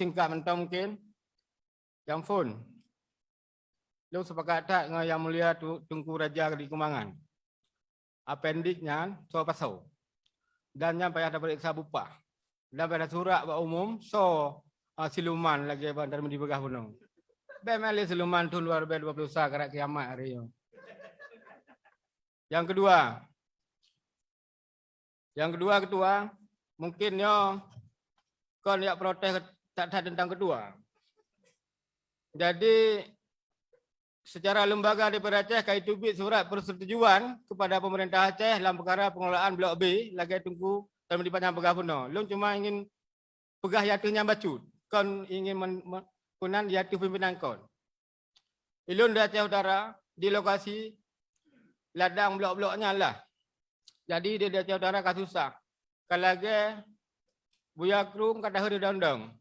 singkat mentang mungkin. Yang phone. Lu sepakat tak dengan Yang Mulia Tunku Raja di Kumangan. Appendiknya so pasau. Dan yang payah dapat iksa bupah. Dan pada surat buat umum so siluman lagi dari di Begah Gunung. Bemeli siluman tu luar biasa 20 besar kerak kiamat hari ini. Yang kedua ketua, mungkin yo kau nak protes tak tentang kedua. Jadi secara lembaga daripada Aceh kami tubik surat persetujuan kepada pemerintah Aceh dalam perkara pengelolaan Blok B lagi tunggu dalam dipatnya Begah Gunung. Lu cuma ingin pegah yatunya bacut. Kau ingin punan yatu pimpinan kau. Ilun dari Aceh Utara di lokasi ladang blok-bloknya lah. Jadi dia dari Aceh Utara kan susah. Kalau lagi Buya Krum kata hari dandang.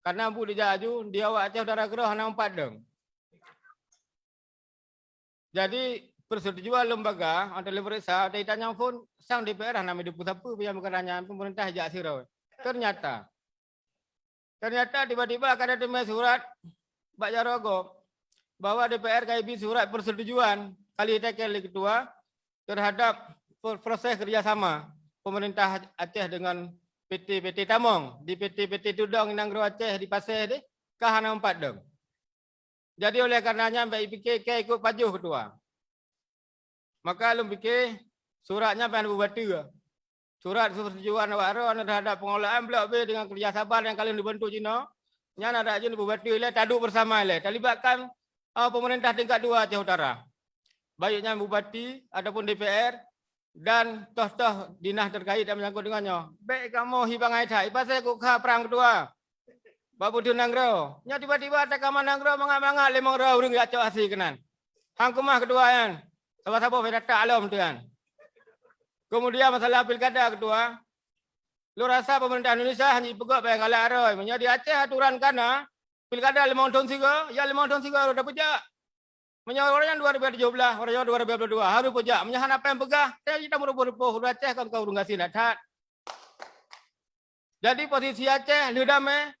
Karena bu dia jaju dia awak Aceh Utara gerah hanya 4 deng. Jadi persetujuan lembaga antara periksa ada tanya pun sang DPR nama di pusat apa yang berkenanya pemerintah jak sirau. Ternyata tiba-tiba akan ada surat Pak Jarogo bahwa DPR KIB surat persetujuan kali ketua terhadap proses kerjasama pemerintah Aceh dengan PT Tamong di PT Tudong Inang Gro Aceh di Pasir di kahana 4 deng. Jadi oleh karenanya BIPK ikut pajuh ketua. Maka lu fikir suratnya pengen bubati. Surat persetujuan awak terhadap pengelolaan Blok B dengan kerjasama yang kalian dibentuk Cina. Yang ada aja bubati le taduk bersama le. Terlibatkan pemerintah tingkat 2 Aceh Utara. Baiknya bupati ataupun DPR dan toh-toh dinas terkait yang menyangkut dengannya. Baik kamu hibang aitai pasal kukah perang kedua. Babu tu nanggro. Nya tiba-tiba ada kamar nanggro mangat-mangat lemong rau ring acok asli kenan. Hang kumah kedua kan. Sama-sama fedata alam tu kan. Kemudian masalah pilkada kedua. Lu rasa pemerintah Indonesia hanya pegak bayang galak aroy. Menjadi Aceh aturan kana pilkada 5 tahun siga, ya 5 tahun siga udah pejak. Menyorongnya 2017, orangnya 2022 harus pejak. Menyahan apa yang pegah? Saya kita merupakan udah Aceh kan kau urung kasih nak. Jadi posisi Aceh lidame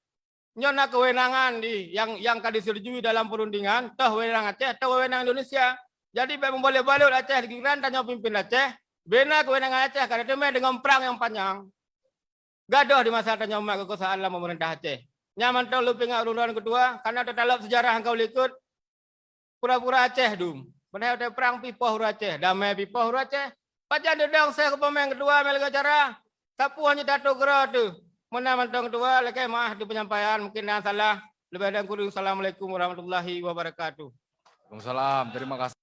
nyona kewenangan di yang kadi disetujui dalam perundingan tah wewenang Aceh tah wewenang Indonesia. Jadi boleh balik Aceh dikiran tanya pimpin Aceh bena kewenangan Aceh karena itu dengan perang yang panjang. Gaduh di masa tanya umat kekuasaan dalam pemerintah Aceh. Nyaman tahu lu pengak urutan kedua karena dalam sejarah engkau ikut pura-pura Aceh dum. Benar ada perang pipoh Aceh, damai pipoh Aceh. Pajan dedang saya ke pemain kedua melalui cara sapu hanya datuk gerak tu. Mana mantong kedua, lagi maaf di penyampaian mungkin yang salah. Lebih dari kurang. Assalamualaikum warahmatullahi wabarakatuh. Waalaikumsalam. Terima kasih.